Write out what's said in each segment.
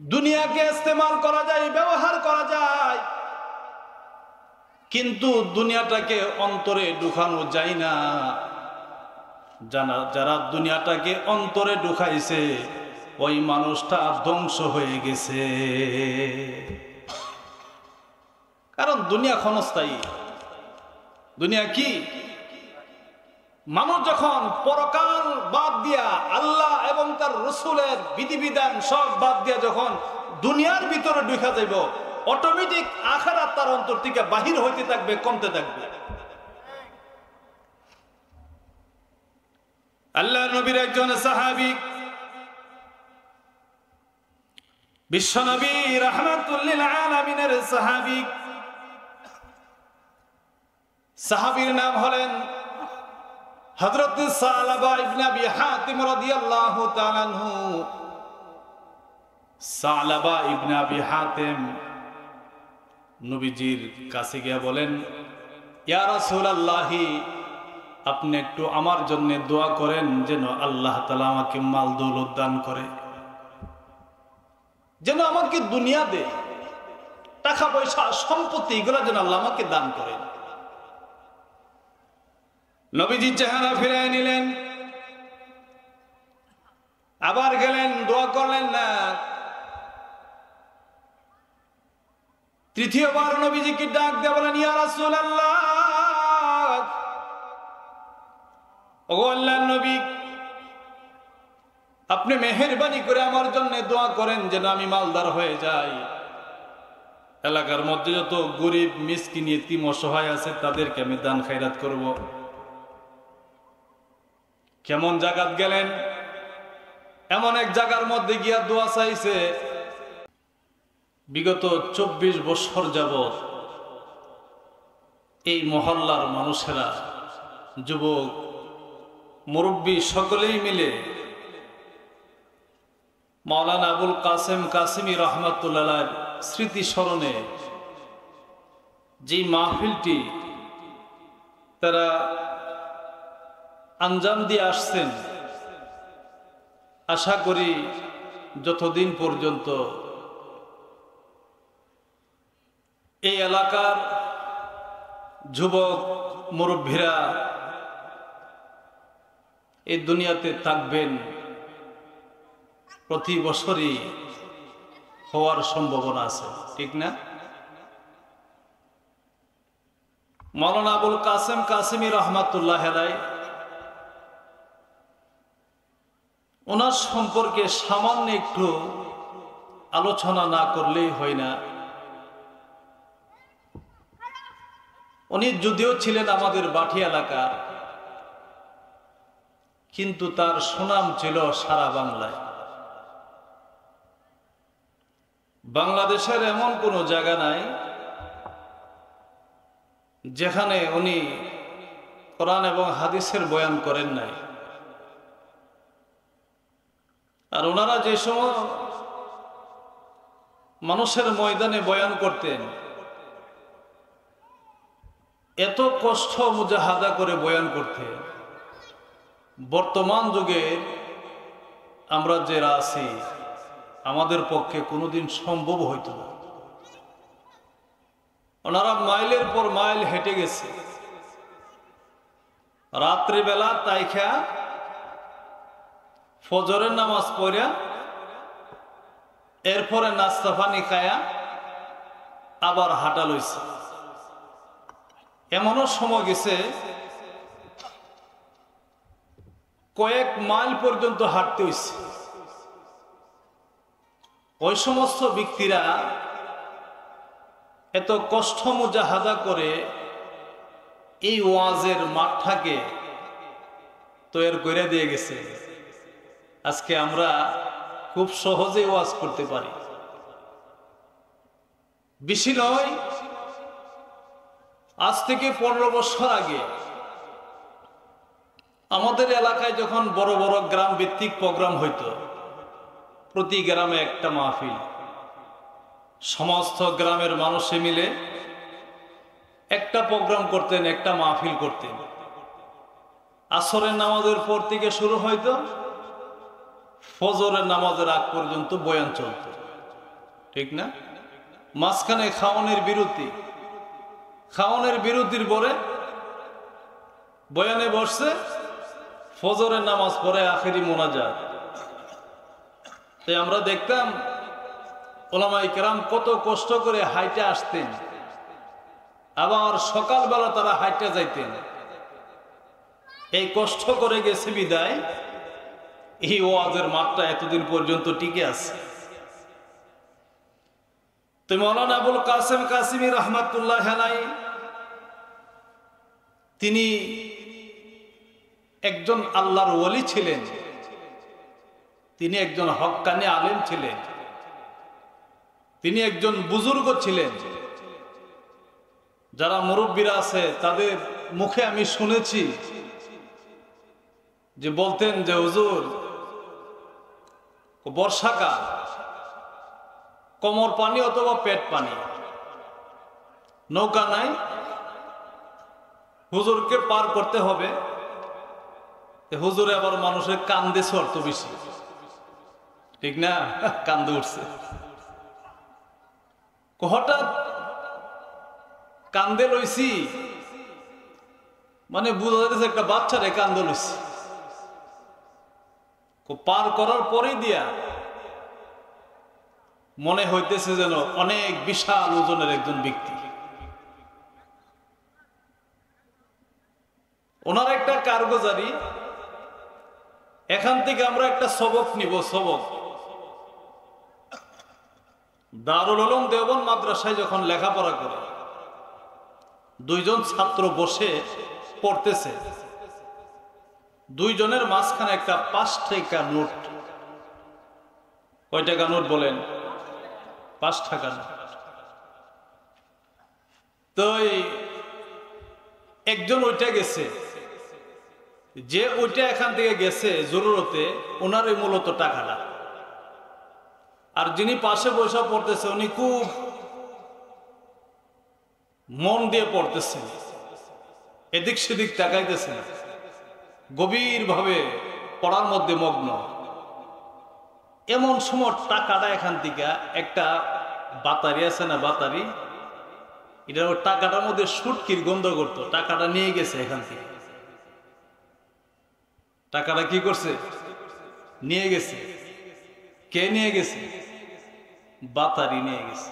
দুনিয়াকে ইস্তেমাল করা যায়, ব্যবহার করা যায়, কিন্তু দুনিয়াটাকে অন্তরে ঢুকানো যায় না। যারা দুনিয়াটাকে অন্তরে ঢুকাইছে ওই মানুষটা ধ্বংস হয়ে গেছে। কারণ দুনিয়া ক্ষণস্থায়ী। দুনিয়া কি? মানুষ যখন পরকাল বাদ দিয়া আল্লাহ এবং তার রাসূলের বিধিবিধান সব বাদ দিয়া যখন দুনিয়ার ভিতরে ঢুকা যাইব, অটোমেটিক আখিরাত তার অন্তর থেকে বাহির হইতে থাকবে, কমতে থাকবে। আল্লাহর নবীর একজন সাহাবী, বিশ্বনবী রাহমাতুল লিল আলামিনের সাহাবী, সাহাবীর নাম হলেন হযরত সালাবা ইবনে আবি হাতিম রাদিয়াল্লাহু তাআলা আনহু। সালাবা ইবনে আবি হাতিম নবীজির কাছে গিয়ে বলেন, ইয়া রাসূলুল্লাহ, আপনি একটু আমার জন্য দোয়া করেন যেন আল্লাহ তাআলা আমাকে মাল দৌলত দান করে, যেন আমাকে দুনিয়া দে, টাকা পয়সা সম্পত্তি এগুলো যেন আল্লাহ আমাকে দান করেন। নবীজি চেহারা ফিরিয়ে নিলেন, আবার গেলেন, দোয়া করলেন না। তৃতীয়বার নবীজিকে ডাক দিয়ে বলেন, ইয়া রাসূলুল্লাহ, ওগো আল্লাহর নবী, আপনি মেহেরবানি করে আমার জন্য দোয়া করেন যেন আমি মালদার হয়ে যাই। এলাকার মধ্যে যত গরিব মিসকিন ইতিম অসহায় আছে তাদেরকে আমি দান খায়রাত করব। কেমন জায়গাত গেলেন? এমন এক জায়গার মধ্যে গিয়া দোয়া চাইছে। বিগত 24 বছর যাবত এই মহল্লার মানুষেরা, যুবক মুরব্বী সকলেই মিলে মাওলানা আবুল কাসেম কাসেমী রহমাতুল্লাহ স্মৃতি স্মরণে যে মাহফিলটি তারা আঞ্জাম দিয়ে আসছেন, আশা করি যতদিন পর্যন্ত এই এলাকার যুবক মুরব্বীরা এই দুনিয়াতে থাকবেন, প্রতি বছরই হওয়ার সম্ভাবনা আছে, ঠিক না? মাওলানা আবুল কাসেম কাসেমী রহমাতুল্লাহ আলাইহি, ওনার সম্পর্কে সামান্য একটু আলোচনা না করলেই হয় না। উনি যদিও ছিলেন আমাদের বাটি এলাকা, কিন্তু তার সুনাম ছিল সারা বাংলায়। বাংলাদেশের এমন কোনো জায়গা নাই যেখানে উনি কোরআন এবং হাদিসের বয়ান করেন নাই। আর ওনারা যে সময় মানুষের ময়দানে বয়ান করতেন, এত কষ্ট মুজাহাদা করে বয়ান করতেন, বর্তমান যুগে আমরা যারা আছি আমাদের পক্ষে কোনোদিন সম্ভব হইত না। ওনারা মাইলের পর মাইল হেঁটে গেছে, রাত্রিবেলা তাইখা ফজরের নামাজ পড়া, এরপরে নাস্তা পানি খায়া আবার হাঁটা লইছে। এমনও সময় গেছে কয়েক মাইল পর্যন্ত হাঁটতে হইছে। ওই সমস্ত ব্যক্তিরা এত কষ্ট মুজাহাদা করে এই ওয়াজের মাঠটাকে তৈরি করে দিয়ে গেছে। আজকে আমরা খুব সহজে ওয়াজ করতে পারি। বেশি নয়, আজ থেকে 15 বছর আগে আমাদের এলাকায় যখন বড় বড় গ্রাম ভিত্তিক প্রোগ্রাম হইতো, প্রতি গ্রামে একটা মাহফিল, সমস্ত গ্রামের মানুষে মিলে একটা প্রোগ্রাম করতেন, একটা মাহফিল করতেন। আসরের নামাজের পর থেকে শুরু হইতো, ফজরের নামাজের আগ পর্যন্ত বয়ান চলত। ঠিক না? মাঝখানে খাওয়ানোর বিরতি, খাওয়ানোর বিরতির পরে বয়ানে বসছে, ফজরের নামাজ পড়ে আখেরি মোনাজাত। তাই আমরা দেখতাম ওলামায়ে কেরাম কত কষ্ট করে হাইটে আসতেন, আবার সকালবেলা তারা হাইটে যাইতেন। এই কষ্ট করে গেছে বিদায় এই ওয়াজের মাঠটা এতদিন পর্যন্ত টিকে আছে। তো মাওলানা আবুল কাসেম কাসিমি রহমাতুল্লাহ আলাইহি তিনি একজন আল্লাহর ওলি ছিলেন, তিনি একজন হক্কানি আলেম ছিলেন, তিনি একজন বুজুর্গ ছিলেন। যারা মুরব্বীরা আছে তাদের মুখে আমি শুনেছি যে বলতেন যে হুজুর বর্ষাকাল, কোমর পানি অথবা পেট পানি, নৌকা নাই, হুজুরকে পার করতে হবে। হুজুরে আবার মানুষের কান্দে শর্ত বেশি, ঠিক না? কান্দে উঠছে, হঠাৎ কান্দে লইছি, মানে বুঝা যাচ্ছে একটা বাচ্চারে কান্দে লইছি। পার করার পরে দিয়া মনে হইতেছে যেন অনেক বিশাল ওজনের একজন ব্যক্তি। ওনার একটা কারগুজারি, এখান থেকে আমরা একটা সবক নিব। সবক দারুল উলুম দেওবন্দ মাদ্রাসায় যখন লেখাপড়া করে, দুইজন ছাত্র বসে পড়তেছে, দুইজনের মাঝখানে একটা 5 টাকা নোট। কয় টাকা নোট বলেন? 5 টাকা নোট। তো একজন ওইটা গেছে, যে ওইটা এখান থেকে গেছে জরুরতে, ওনারই মূলত টাকাটা। আর যিনি পাশে বসে পড়তেছে উনি খুব মন দিয়ে পড়তেছেন, এদিক সেদিক তাকাইতেছেন, গভীর ভাবে পড়ার মধ্যে মগ্ন। এমন সময় টাকাটা এখান থেকে একটা বাতারি আছে না, বাতারি, এটা টাকাটার মধ্যে সুটকির গন্ধ করতো, টাকাটা নিয়ে গেছে এখান থেকে। টাকাটা কি করছে? নিয়ে গেছে। কে নিয়ে গেছে? বাতারি নিয়ে গেছে।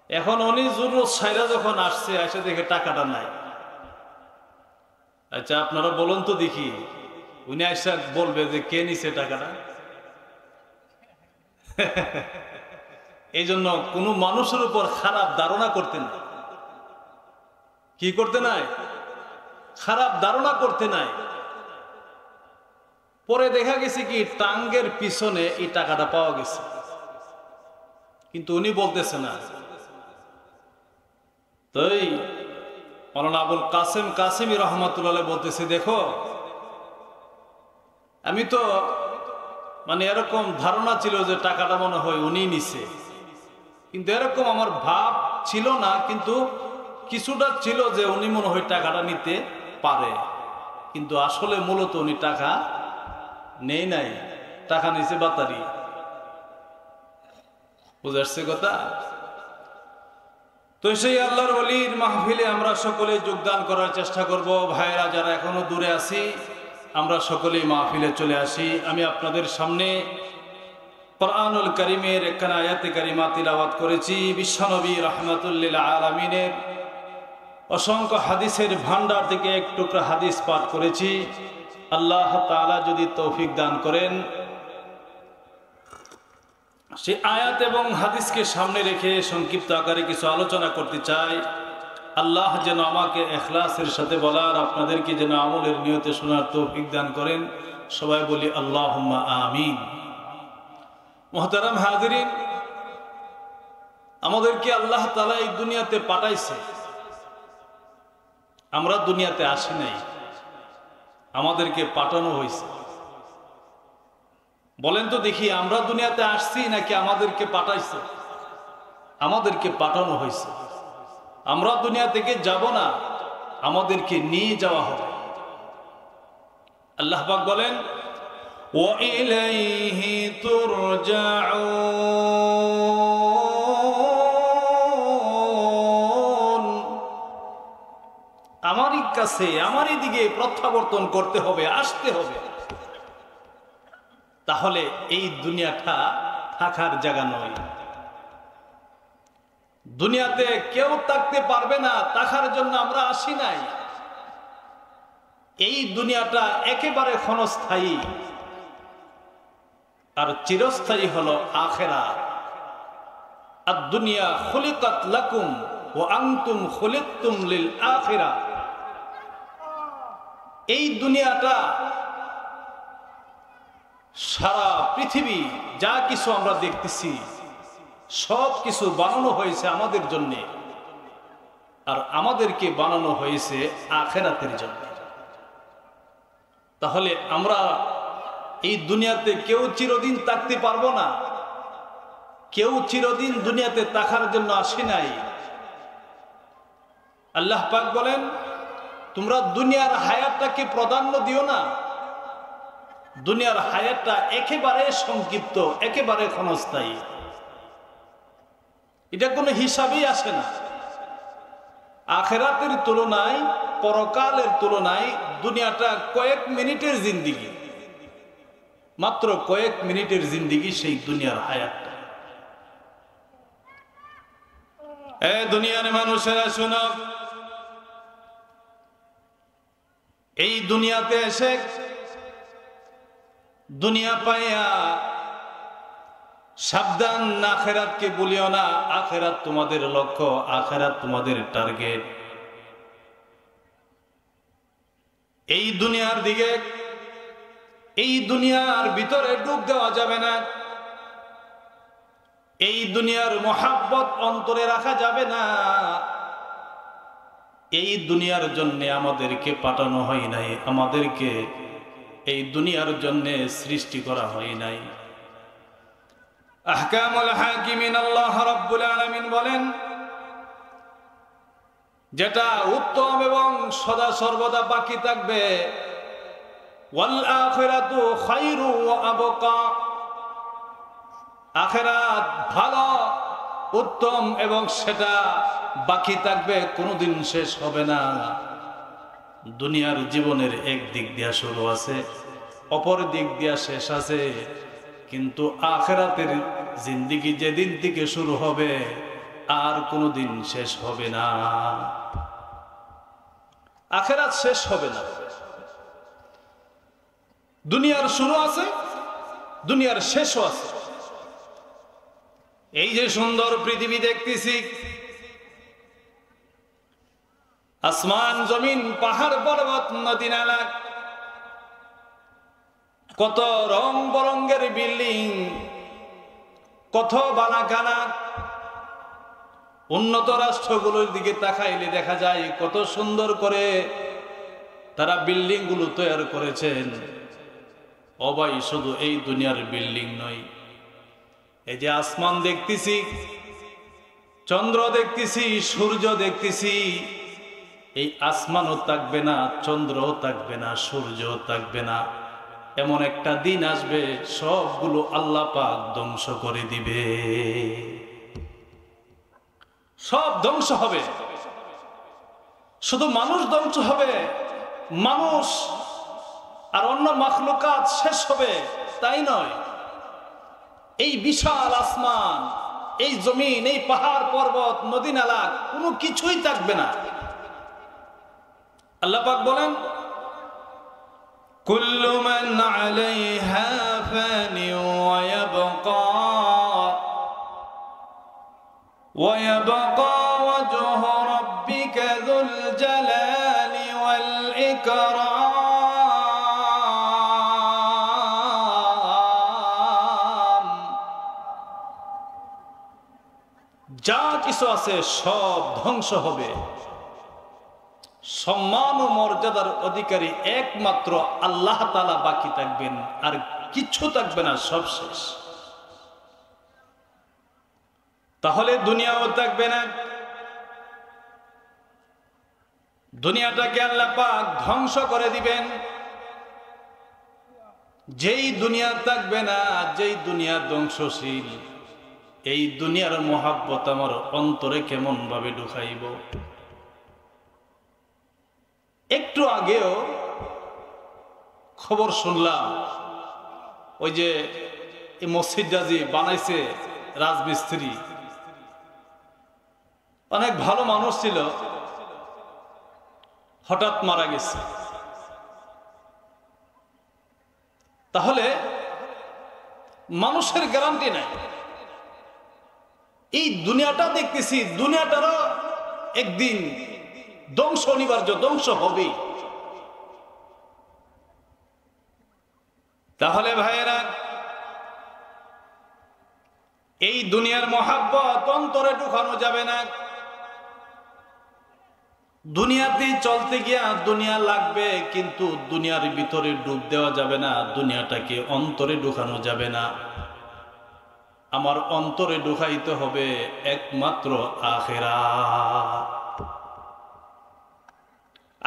এখন উনি জরুরত সাইরা যখন আসছে, এসে দেখে টাকাটা নাই। আচ্ছা আপনারা বলুন তো দেখি, উনি আইসা বলবে যে কে নিছে টাকাটা? এই জন্য কোনো মানুষের উপর খারাপ ধারণা করতে নাই। কি করতে নাই? খারাপ ধারণা করতে নাই। পরে দেখা গেছে কি টাঙ্গের পিছনে এই টাকাটা পাওয়া গেছে, কিন্তু উনি বলতেছে না। তাই মাওলানা আবুল কাসেম কাসিমি রহমাতুল্লাহ বলতেছে, দেখো আমি তো মানে এরকম ধারণা ছিল যে টাকাটা মনে হয় উনি নিছে, কিন্তু এরকম আমার ভাব ছিল না, কিন্তু কিছুটা ছিল যে উনি মনে হয় টাকাটা নিতে পারে, কিন্তু আসলে মূলত উনি টাকা নেই নাই, টাকা নিছে বাতারি। বুঝাচ্ছে কথা? তো সেই আল্লাহর ওলির মাহফিলে আমরা সকলে যোগদান করার চেষ্টা করব। ভাইরা যারা এখনো দূরে আছি, আমরা সকলেই মাহফিলে চলে আসি। আমি আপনাদের সামনে কোরআনুল কারীমের একখানা আয়াতে কারিমা তিলাওয়াত করেছি। বিশ্বনবী রাহমাতুল লিল আলামিনের অসংখ্য হাদিসের ভান্ডার থেকে এক টুকরা হাদিস পাঠ করেছি। আল্লাহ তাআলা যদি তৌফিক দান করেন, সে আয়াত এবং হাদিসকে সামনে রেখে সংক্ষিপ্ত আকারে কিছু আলোচনা করতে চাই। আল্লাহ যেন আমাকে ইখলাসের সাথে বলার, আপনাদেরকে যেন আমলের নিয়তে শোনার তৌফিক দান করেন। সবাই বলি আল্লাহুম্মা আমিন। মুহতারাম হাজিরিন, আমাদেরকে আল্লাহ তাআলা এই দুনিয়াতে পাঠাইছে, আমরা দুনিয়াতে আসি নাই, আমাদেরকে পাঠানো হয়েছে। বলেন তো দেখি, আমরা দুনিয়াতে আসছি নাকি আমাদেরকে পাঠাইছে? আমাদেরকে পাঠানো হয়েছে। আমরা দুনিয়া থেকে যাব না, আমাদেরকে নিয়ে যাওয়া হবে। আল্লাহ পাক বলেন, ওয়া ইলাইহি তুরজাউন, কাছে, আমারই দিকে প্রত্যাবর্তন করতে হবে, আসতে হবে। তাহলে এই দুনিয়াটা থাকার জায়গা নয়। দুনিয়াতে কেউ থাকতে পারবে না, থাকার জন্য আমরা আসি নাই। এই দুনিয়াটা একেবারে ক্ষণস্থায়ী, আর চিরস্থায়ী হলো আখিরাত। আর দুনিয়া খুলিকাত লাকুম ওয়া আনতুম খুলিকতুম লিল আখিরাহ। এই দুনিয়াটা, সারা পৃথিবী যা কিছু আমরা দেখতেছি সব কিছু বানানো হয়েছে আমাদের জন্য, আর আমাদেরকে বানানো হয়েছে আখিরাতের জন্য। তাহলে আমরা এই দুনিয়াতে কেউ চিরদিন থাকতে পারবো না, কেউ চিরদিন দুনিয়াতে থাকার জন্য আসে নাই। আল্লাহ পাক বলেন, তোমরা দুনিয়ার হায়াতটাকে প্রাধান্য দিও না। দুনিয়ার হায়াতটা একেবারে সংক্ষিপ্ত, একেবারে ক্ষণস্থায়ী, এটা কোনো হিসাবেই আসে না। আখিরাতের তুলনায়, পরকালের তুলনায় দুনিয়াটা কয়েক মিনিটের জিন্দিগি, মাত্র কয়েক মিনিটের জিন্দিগি সেই দুনিয়ার হায়াতটা। এ দুনিয়ার মানুষেরা শোনো, এই দুনিয়াতে এসে দুনিয়া পাইয়া সাবধান, আখিরাতকে বলিও না। আখিরাত তোমাদের লক্ষ্য, আখিরাত তোমাদের টার্গেট। এই দুনিয়ার দিকে, এই দুনিয়ার ভিতরে ডুব দেওয়া যাবে না। এই দুনিয়ার মোহাব্বত অন্তরে রাখা যাবে না। এই দুনিয়ার জন্য আমাদেরকে পাঠানো হয় নাই, আমাদেরকে এই দুনিয়ার জন্য সৃষ্টি করা হয় নাই। আহকামুল হাকিমিন আল্লাহ রাব্বুল আলামিন বলেন, যেটা উত্তম এবং সদা সর্বদা বাকি থাকবে, ওয়াল আখিরাতু খায়রু ওয়া আবকা। আখিরাত ভালো, উত্তম এবং সেটা বাকি থাকবে, কোনোদিন শেষ হবে না। দুনিয়ার জীবনের এক দিক দিয়া শুরু আছে, অপর দিক দিয়া শেষ আছে, কিন্তু আখিরাতের জিন্দেগি যেদিন থেকে শুরু হবে আর কোনোদিন শেষ হবে না। আখিরাত শেষ হবে না। দুনিয়ার শুরু আছে, দুনিয়ার শেষও আছে। এই যে সুন্দর পৃথিবী দেখতেছি, আসমান জমিন পাহাড় পর্বত নদী নালা, কত রং বরঙ্গের বিল্ডিং, কত বানাখানা। উন্নত রাষ্ট্রগুলোর দিকে তাকাইলে দেখা যায় কত সুন্দর করে তারা বিল্ডিং গুলো তৈরি করেছেন। ও ভাই, শুধু এই দুনিয়ার বিল্ডিং নয়, এই যে আসমান দেখতেছি, চন্দ্র দেখতেছি, সূর্য দেখতেছি, এই আসমানও থাকবে না, চন্দ্রও থাকবে না, সূর্যও থাকবে না। এমন একটা দিন আসবে সবগুলো আল্লাহ পাক ধ্বংস করে দিবে, সব ধ্বংস হবে। শুধু মানুষ ধ্বংস হবে, মানুষ আর অন্য মাখলুকাত শেষ হবে তাই নয়। এই বিশাল আসমান, এই জমিন, এই পাহাড় পর্বত নদী নালা কোনো কিছুই থাকবে না। আল্লাহ পাক বলেন, কুল্লু মান আলাইহা ফানি ওয়া ইয়াবকা ওয়াজহু রাব্বিকা যুল জালালি ওয়াল ইকরাম। যা কিছু আছে সব ধ্বংস হবে। সম্মান ও মর্যাদার অধিকারী একমাত্র আল্লাহ তাআলা বাকি থাকবেন, আর কিচ্ছু থাকবে না, সব শেষ। তাহলে দুনিয়াও থাকবে না। দুনিয়াটাকে আল্লাহ পাক ধ্বংস করে দিবেন। যেই দুনিয়া থাকবে না, যেই দুনিয়া ধ্বংসশীল, এই দুনিয়ার মোহাব্বত আমার অন্তরে কেমন ভাবে ঢুকাইব। একটু আগেও খবর শুনলাম, ওই যে এই মসজিদটা যে বানাইছে রাজমিস্ত্রি, অনেক ভালো মানুষ ছিল, হঠাৎ মারা গেছে। তাহলে মানুষের গ্যারান্টি নাই। এই দুনিয়াটা দেখতেছি, দুনিয়াটারও একদিন ধ্বংস অনিবার্য, ধ্বংস হবে। তাহলে ভাইয়েরা, এই দুনিয়ার মহাব্বত অন্তরে ঢুকানো যাবে না। দুনিয়াতে চলতে গিয়া দুনিয়া লাগবে, কিন্তু দুনিয়ার ভিতরে ডুব দেওয়া যাবে না, দুনিয়াটাকে অন্তরে ঢুকানো যাবে না। আমার অন্তরে ঢুকাইতে হবে একমাত্র আখিরাত।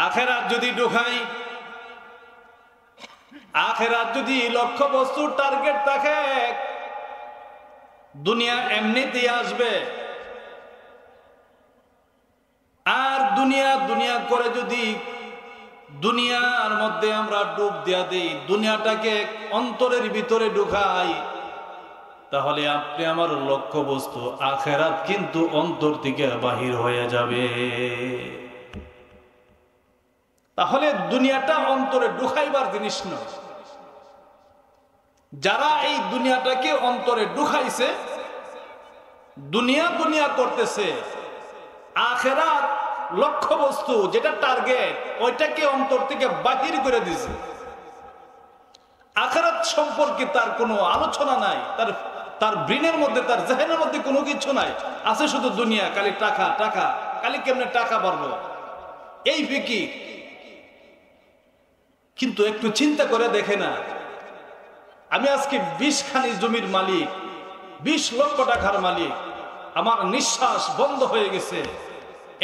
আখিরাত যদি ঢুকাই, আখিরাত যদি লক্ষ্য বস্তুর টার্গেট থাকে, দুনিয়া এমনিতেই আসবে। আর দুনিয়া দুনিয়া করে যদি দুনিয়ার মধ্যে আমরা ডুব দিয়া দিই, দুনিয়াটাকে অন্তরের ভিতরে ঢুকাই, তাহলে আপনি আমার লক্ষ্য বস্তু আখিরাত কিন্তু অন্তর থেকে বাহির হয়ে যাবে। তাহলে দুনিয়াটা অন্তরে ঢুকাইবার জিনিস নয়। যারা এই দুনিয়াটাকে অন্তরে ঢুকাইছে, দুনিয়া দুনিয়া করতেছে, আখিরাত লক্ষ্য বস্তু যেটা টার্গেট, ওইটাকে অন্তর থেকে বাহির করে দিয়েছে। আখিরাত সম্পর্কে তার কোনো আলোচনা নাই, তার ব্রেনের মধ্যে, তার জেহেনের মধ্যে কোনো কিছু নাই। আছে শুধু দুনিয়া, খালি টাকা টাকা, খালি কেমনে টাকা বাড়বো, এই ফিকির। কিন্তু একটু চিন্তা করে দেখে না, আমি আজকে 20 খানি জমির মালিক, 20 লক্ষ টাকার মালিক, আমার নিঃশ্বাস বন্ধ হয়ে গেছে,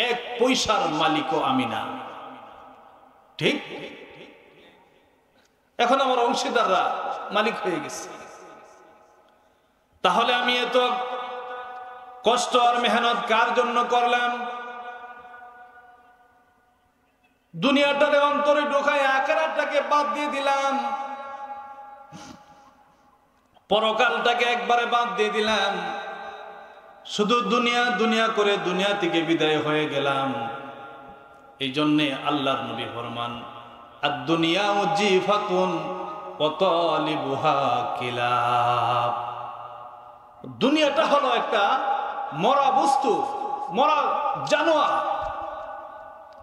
1 পয়সার মালিকও আমি না, ঠিক? এখন আমার অংশীদাররা মালিক হয়ে গেছে। তাহলে আমি এত কষ্ট আর মেহনত কার জন্য করলাম? দুনিয়াটারে অন্তরে ঢোকায় আখিরাতটাকে বাদ দিয়ে দিলাম, পরকালটাকে একবারে বাদ দিয়ে দিলাম, শুধু দুনিয়া দুনিয়া করে দুনিয়া থেকে বিদায় হয়ে গেলাম। এই জন্যে আল্লাহর নবী ফরমান, আদ-দুনিয়া জিফাতুন ওয়া তালিবুহা কিলাব। দুনিয়াটা হলো একটা মরা বস্তু, মরা জানোয়ার।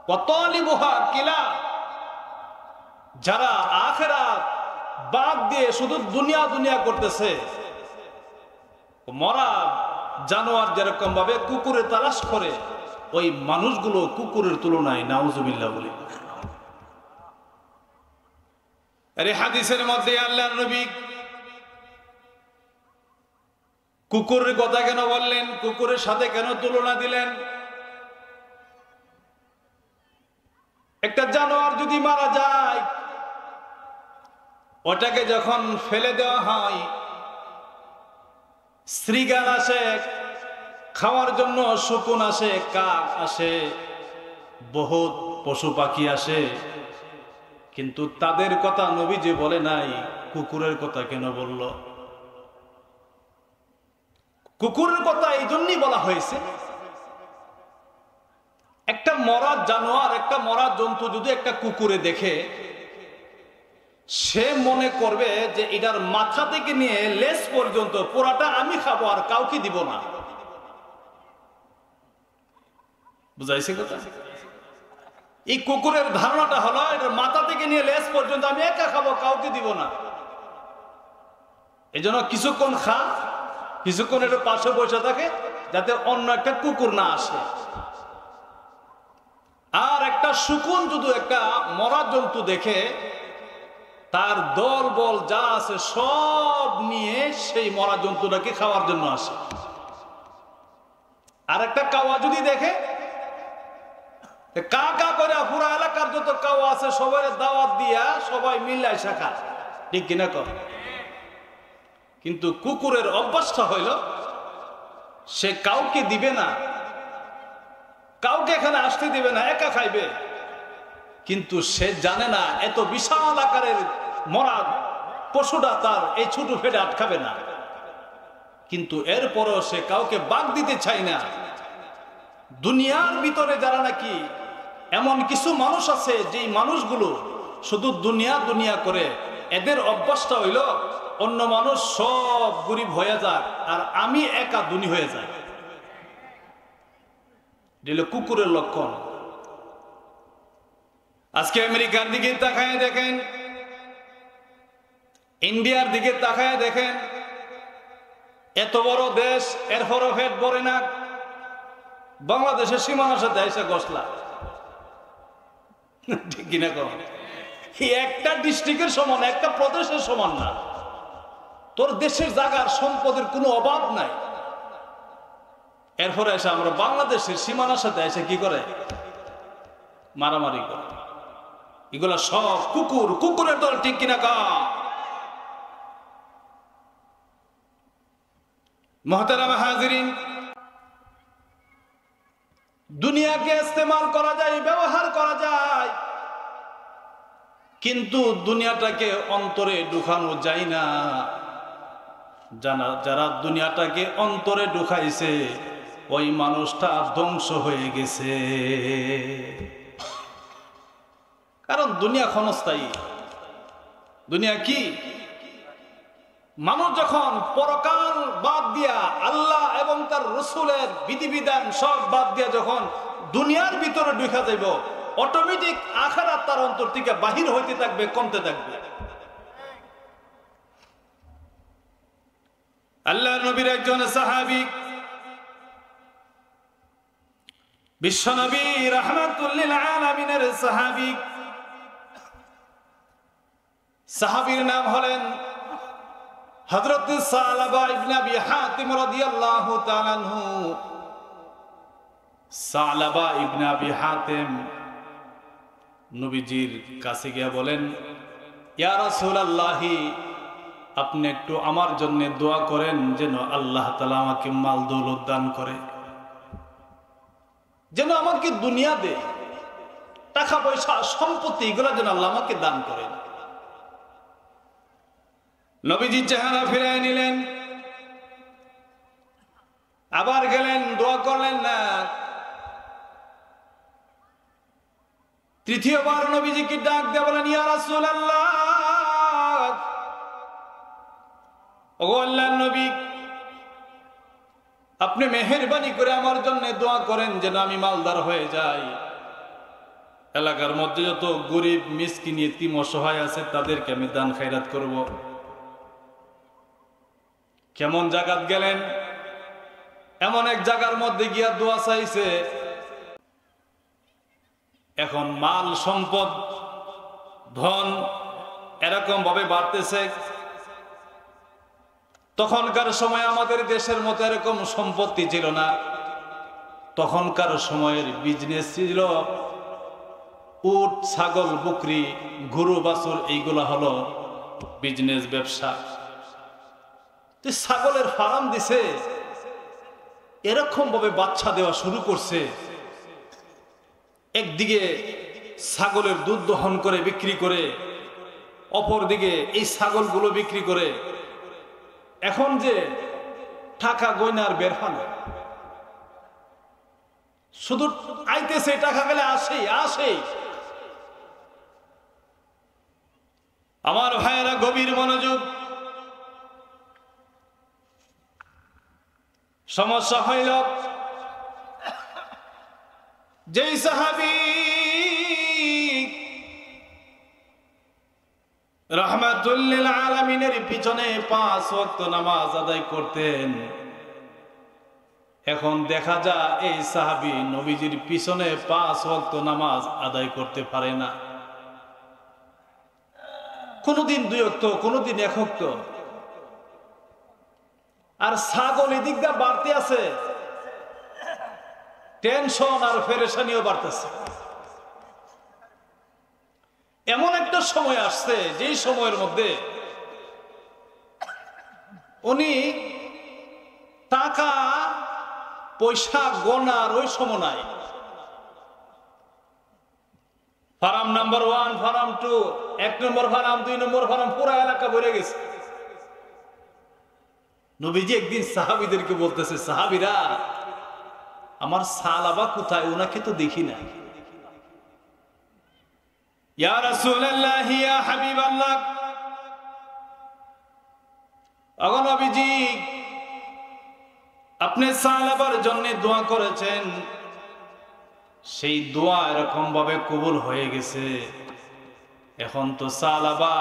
ওয়া তালিবুহা কিলাব। যারা আখিরাত বাদ দিয়ে শুধু দুনিয়া দুনিয়া করতেছে, মরা জানোয়ার যেরকম ভাবে কুকুরে তালাশ করে, ওই মানুষগুলো কুকুরের তুলনায়, নাউজুবিল্লাহ বলি। আরে হাদিসের মধ্যে আল্লাহর নবী কুকুরের কথা কেন বললেন, কুকুরের সাথে কেন তুলনা দিলেন? একটা জানোয়ার যদি মারা যায়, ওটাকে যখন ফেলে দেওয়া হয়, শ্রীগাল আসে খাওয়ার জন্য, শকুন আসে, কাক আসে, বহুত পশু পাখি আসে, কিন্তু তাদের কথা নবীজি বলে নাই, কুকুরের কথা কেন বলল? কুকুরের কথা এই জন্যই বলা হয়েছে, একটা মরা জানোয়ার, একটা মরা জন্তু যদি একটা কুকুরে দেখে, সে মনে করবে যে এটার মাথা থেকে নিয়ে লেজ পর্যন্ত পুরাটা আমি খাবো, আর কাউকে দিব না। বুঝাইছে কথা? এই কুকুরের ধারণাটা হলো, এটার মাথা থেকে নিয়ে লেজ পর্যন্ত আমি একা খাবো, কাউকে দিব না। এই জন্য কিছুক্ষণ খা, কিছুক্ষণ এটা পাশে বসে থাকে, যাতে অন্য একটা কুকুর না আসে। আর একটা শকুন যদি একটা মরা জন্তু দেখে, তার দল বল যা আছে সব নিয়ে সেই মরা জন্তুটাকে খাওয়ার জন্য আসে। আর একটা কাওয়া যদি দেখে, কা কা করে পুরো এলাকার যত কাওয়া আছে সবাই দাওয়াত দিয়া সবাই মিলাই শাখা, ঠিক কিনা কর? কিন্তু কুকুরের অভ্যাসটা হইল, সে কাউকে দিবে না, কাউকে এখানে আসতে দিবে না, একা খাইবে। কিন্তু সে জানে না এত বিশাল আকারের মরা পশুটা তার এই ছোট ফেটে আটকাবে না, কিন্তু এরপরও সে কাউকে বাদ দিতে চায় না। দুনিয়ার ভিতরে যারা নাকি এমন কিছু মানুষ আছে যেই মানুষগুলো শুধু দুনিয়া দুনিয়া করে, এদের অভ্যাসটা হইল অন্য মানুষ সব গরিব হয়ে যাক আর আমি একা ধনী হয়ে যাই। এটা কুকুরের লক্ষণ। আজকে আমেরিকার দিকে তাকায় দেখেন, ইন্ডিয়ার দিকে তাকায় দেখেন, এত বড় দেশ এরপরও পেট ভরে না। বাংলাদেশের সীমানার সাথে এসে গসলা, ঠিক কিনা কম? একটা ডিস্ট্রিক্টের সমান, একটা প্রদেশের সমান না। তোর দেশের জায়গার সম্পদের কোনো অভাব নাই, এরপরে এসে আমরা বাংলাদেশের সীমানার সাথে এসে কি করে? মারামারি করে। এগুলা সব কুকুর, কুকুরের দল, ঠিক কিনা কা? মুহতারাম হাজিরিন, দুনিয়াকে ইস্তেমাল করা যায়, ব্যবহার করা যায়, কিন্তু দুনিয়াটাকে অন্তরে ঢুকানো যায় না। যারা দুনিয়াটাকে অন্তরে ঢুকাইছে ওই মানুষটা ধ্বংস হয়ে গেছে। কারণ দুনিয়া ক্ষণস্থায়ী। দুনিয়া কি? মানুষ যখন পরকাল বাদ দিয়া আল্লাহ এবং তার রসুলের বিধিবিধান সব বাদ দিয়া যখন দুনিয়ার ভিতরে ঢুকা যাইব, অটোমেটিক আখিরাত তার অন্তর থেকে বাহির হইতে থাকবে, কমতে থাকবে। আল্লাহ নবীর একজন সাহাবী, বিশ্বনবী রাহমাতুল লিল আলামিনের সাহাবী, সাহাবীর নাম হলেন হযরত সালাবা ইবনে আবি হাতিম রাদিয়াল্লাহু তাআলা আনহু। সালাবা ইবনে আবি হাতিম নবীজির কাছে গিয়ে বলেন, ইয়া রাসূলুল্লাহ, আপনি একটু আমার জন্য দোয়া করেন যেন আল্লাহ তাআলা আমাকে মাল দৌলত দান করে, যেন আমাকে দুনিয়া দে, টাকা পয়সা সম্পত্তি এগুলো যেন আল্লাহ আমাকে দান করেন। নবীজি চেহারা ফিরিয়ে নিলেন, আবার গেলেন, দোয়া করলেন না। তৃতীয়বার নবীজিকে ডাক দিয়ে বলেন, ইয়া রাসূলুল্লাহ, ওগো আল্লাহর নবী, আপনি মেহেরবানি করে আমার জন্য দোয়া করেন যেন আমি মালদার হয়ে যাই। এলাকার মধ্যে যত গরিব মিসকিন ইতিম অসহায় আছে তাদেরকে আমি দান খায়রাত করব। কেমন জায়গাত গেলেন? এমন এক জায়গার মধ্যে গিয়া দোয়া চাইছে। এখন মাল সম্পদ ধন এরকম ভাবে বাড়তেছে। তখনকার সময় আমাদের দেশের মতো এরকম সম্পত্তি ছিল না। তখনকার সময়ের বিজনেস ছিল উট, ছাগল, বকরি, গরু, বাছুর, এইগুলা হলো বিজনেস, ব্যবসা। ছাগলের ফার্ম দিছে, এরকম ভাবে বাচ্চা দেওয়া শুরু করছে। একদিকে ছাগলের দুধ দহন করে বিক্রি করে, অপর দিকে এই ছাগলগুলো বিক্রি করে। এখন যে টাকা গয়নার বের হয় না, শুধু আইতেছে, টাকা গেলে আসেই আসেই। আমার ভাইয়েরা গভীর মনোযোগ। সমস্যা হইল, যেই সাহাবী রাহমাতুল লিল আলামিনের পিছনে 5 ওয়াক্ত নামাজ আদায় করতেন, এখন দেখা যায় এই সাহাবী নবীজির পিছনে 5 ওয়াক্ত নামাজ আদায় করতে পারে না। কোনদিন 2 ওয়াক্ত, কোনদিন 1 ওয়াক্ত। আর ছাগল এদিক দিয়ে বাড়তে আছে, টেনশন আর পেরেশানিও বাড়তেছে। এমন একটা সময় আসছে যেই সময়ের মধ্যে উনি টাকা পয়সা গণার ওই সময় নাই। ফার্ম নাম্বার 1, ফার্ম 2, 1 নম্বর ফার্ম, 2 নম্বর ফার্ম, পুরো এলাকা ভরে গেছে। নবীজি একদিন সাহাবীদেরকে বলতেছে, সাহাবীরা আমার সালাবা কোথায়, ওনাকে তো দেখি না। ইয়া রাসূলুল্লাহ, ইয়া হাবিবাল্লাহ, ওগো নবীজি, আপনি সালাবার জন্য দোয়া করেছেন, সেই দোয়া এরকম ভাবে কবুল হয়ে গেছে। এখন তো সালাবা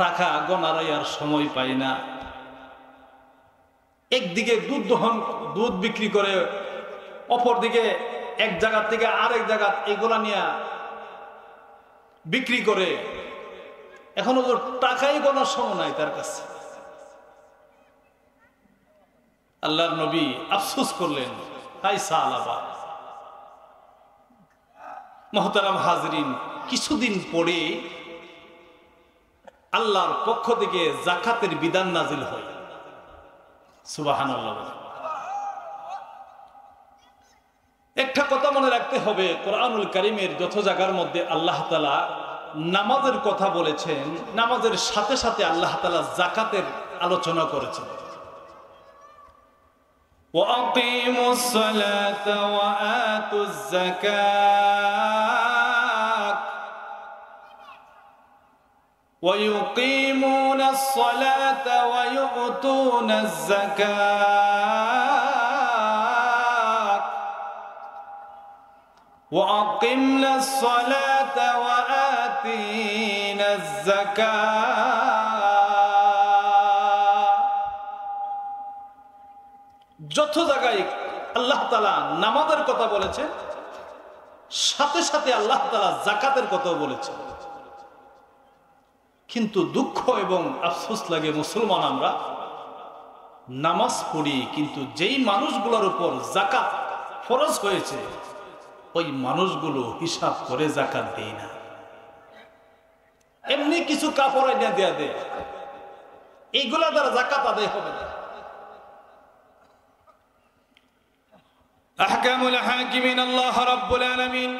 টাকা গোনার আর সময় পাই না। একদিকে দুধ বিক্রি করে, অপরদিকে এক জায়গা থেকে আরেক জায়গা এগুলা নিয়ে বিক্রি করে, এখন ওর টাকাই গোনার সময় নাই তার কাছে। আল্লাহর নবী আফসোস করলেন, হাই সালাবা। মুহতারাম হাজরিন, কিছুদিন পরে আল্লাহর পক্ষ থেকে যাকাতের বিধান নাজিল হয়। সুবহানাল্লাহ। একটা কথা মনে রাখতে হবে, কোরআনুল কারীমের যত জায়গার মধ্যে আল্লাহ তাআলা নামাজের কথা বলেছেন, নামাজের সাথে সাথে আল্লাহ তাআলা যাকাতের আলোচনা করেছেন। وَأَقِيمُوا الصَّلَاةَ وَآتُوا الزَّكَاةَ وَيُقِيمُونَ الصَّلَاةَ وَيُؤْتُونَ الزَّكَاةَ وَأَقِمْنَا الصَّلَاةَ وَآتِينَا الزَّكَاةَ। যত জায়গায় আল্লাহ তাআলা নামাজের কথা বলেছেন, সাথে সাথে আল্লাহ তাআলা যাকাতের কথা বলেছেন। কিন্তু দুঃখ এবং আফসোস লাগে, মুসলমান আমরা নামাজ পড়ি, কিন্তু যেই মানুষগুলোর উপর যাকাত ফরজ হয়েছে ওই মানুষগুলো হিসাব করে যাকাত দেয় না। এমনি কিছু কাপড় এনে দেয়া দেয়, এইগুলা দ্বারা যাকাত আদায় হবে না। আহকামুল হাকিমিন আল্লাহ রাব্বুল আলামিন